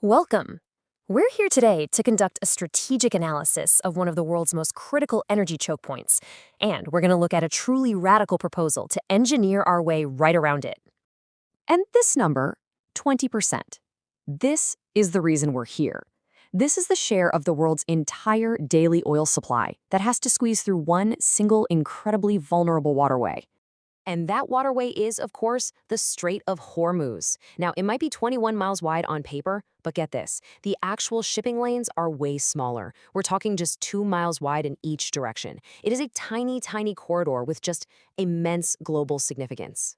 Welcome. We're here today to conduct a strategic analysis of one of the world's most critical energy choke points, and we're going to look at a truly radical proposal to engineer our way right around it. And this number, 20%. This is the reason we're here. This is the share of the world's entire daily oil supply that has to squeeze through one single incredibly vulnerable waterway. And that waterway is, of course, the Strait of Hormuz. Now, it might be 21 miles wide on paper, but get this, the actual shipping lanes are way smaller. We're talking just 2 miles wide in each direction. It is a tiny, tiny corridor with just immense global significance.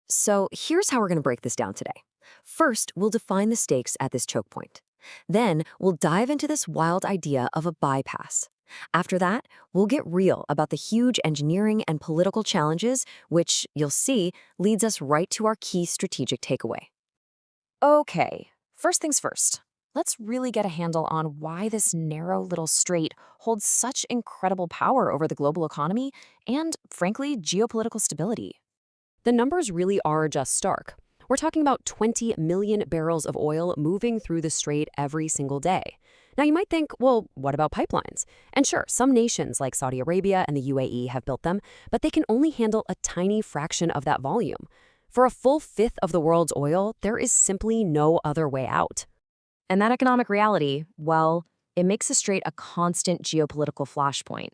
So here's how we're going to break this down today. First, we'll define the stakes at this choke point. Then, we'll dive into this wild idea of a bypass. After that, we'll get real about the huge engineering and political challenges, which, you'll see, leads us right to our key strategic takeaway. Okay, first things first. Let's really get a handle on why this narrow little strait holds such incredible power over the global economy and, frankly, geopolitical stability. The numbers really are just stark. We're talking about 20 million barrels of oil moving through the strait every single day. Now, you might think, well, what about pipelines? And sure, some nations like Saudi Arabia and the UAE have built them, but they can only handle a tiny fraction of that volume. For a full fifth of the world's oil, there is simply no other way out. And that economic reality, well, it makes the strait a constant geopolitical flashpoint.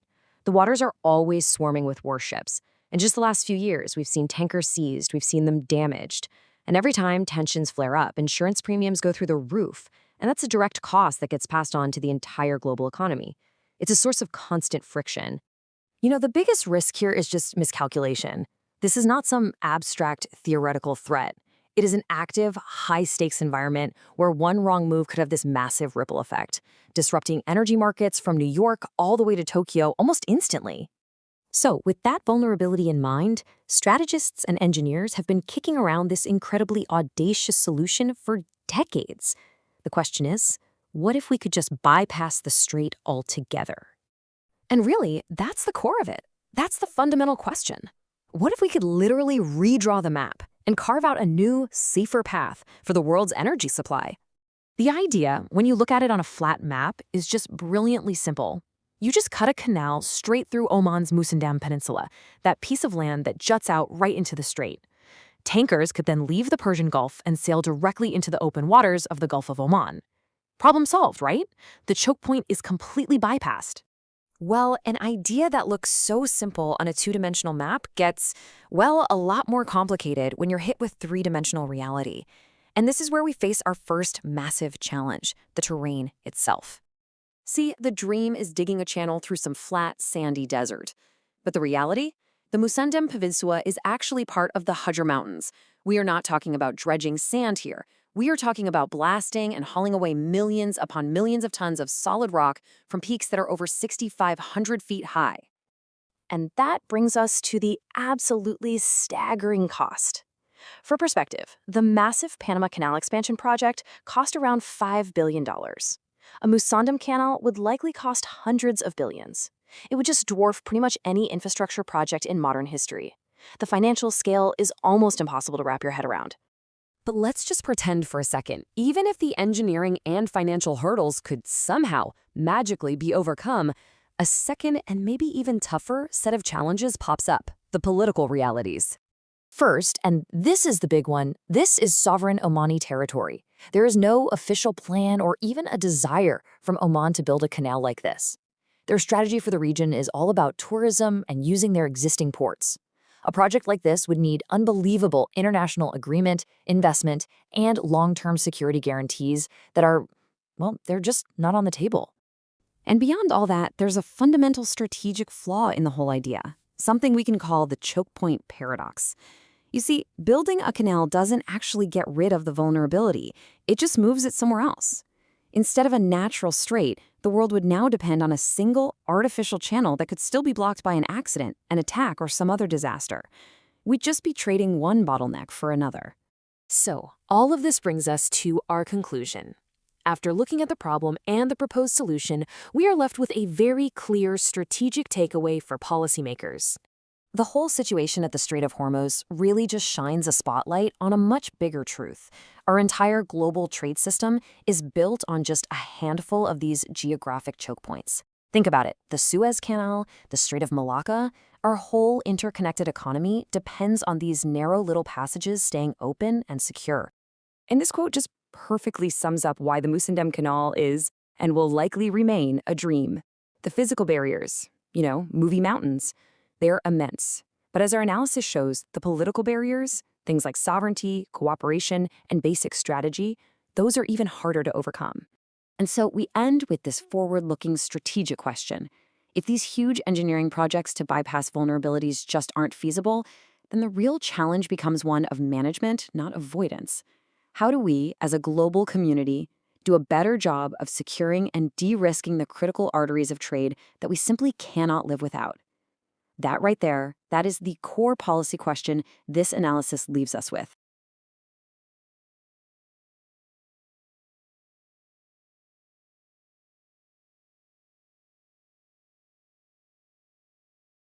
The waters are always swarming with warships. In just the last few years, we've seen tankers seized, we've seen them damaged. And every time tensions flare up, insurance premiums go through the roof. And that's a direct cost that gets passed on to the entire global economy. It's a source of constant friction. You know, the biggest risk here is just miscalculation. This is not some abstract theoretical threat. It is an active, high-stakes environment where one wrong move could have this massive ripple effect, disrupting energy markets from New York all the way to Tokyo almost instantly. So, with that vulnerability in mind, strategists and engineers have been kicking around this incredibly audacious solution for decades. The question is, what if we could just bypass the strait altogether? And really, that's the core of it. That's the fundamental question. What if we could literally redraw the map and carve out a new, safer path for the world's energy supply? The idea, when you look at it on a flat map, is just brilliantly simple. You just cut a canal straight through Oman's Musandam Peninsula, that piece of land that juts out right into the strait. Tankers could then leave the Persian Gulf and sail directly into the open waters of the Gulf of Oman. Problem solved, right? The choke point is completely bypassed. Well, an idea that looks so simple on a two-dimensional map gets, well, a lot more complicated when you're hit with three-dimensional reality. And this is where we face our first massive challenge, the terrain itself. See, the dream is digging a channel through some flat, sandy desert. But the reality? The Musandam Peninsula is actually part of the Hajr Mountains. We are not talking about dredging sand here. We are talking about blasting and hauling away millions upon millions of tons of solid rock from peaks that are over 6,500 feet high. And that brings us to the absolutely staggering cost. For perspective, the massive Panama Canal expansion project cost around $5 billion. A Musandam Canal would likely cost hundreds of billions. It would just dwarf pretty much any infrastructure project in modern history. The financial scale is almost impossible to wrap your head around. But let's just pretend for a second, even if the engineering and financial hurdles could somehow magically be overcome, a second and maybe even tougher set of challenges pops up, the political realities. First, and this is the big one, this is sovereign Omani territory. There is no official plan or even a desire from Oman to build a canal like this. Their strategy for the region is all about tourism and using their existing ports. A project like this would need unbelievable international agreement, investment, and long-term security guarantees that are, well, they're just not on the table. And beyond all that, there's a fundamental strategic flaw in the whole idea, something we can call the choke point paradox. You see, building a canal doesn't actually get rid of the vulnerability, it just moves it somewhere else. Instead of a natural strait, the world would now depend on a single, artificial channel that could still be blocked by an accident, an attack, or some other disaster. We'd just be trading one bottleneck for another. So, all of this brings us to our conclusion. After looking at the problem and the proposed solution, we are left with a very clear strategic takeaway for policymakers. The whole situation at the Strait of Hormuz really just shines a spotlight on a much bigger truth. Our entire global trade system is built on just a handful of these geographic choke points. Think about it. The Suez Canal, the Strait of Malacca, our whole interconnected economy depends on these narrow little passages staying open and secure. And this quote just perfectly sums up why the Musindem Canal is and will likely remain a dream. The physical barriers, movie mountains, they're immense. But as our analysis shows, the political barriers, things like sovereignty, cooperation, and basic strategy, those are even harder to overcome. And so we end with this forward-looking strategic question. If these huge engineering projects to bypass vulnerabilities just aren't feasible, then the real challenge becomes one of management, not avoidance. How do we, as a global community, do a better job of securing and de-risking the critical arteries of trade that we simply cannot live without? That right there, that is the core policy question this analysis leaves us with.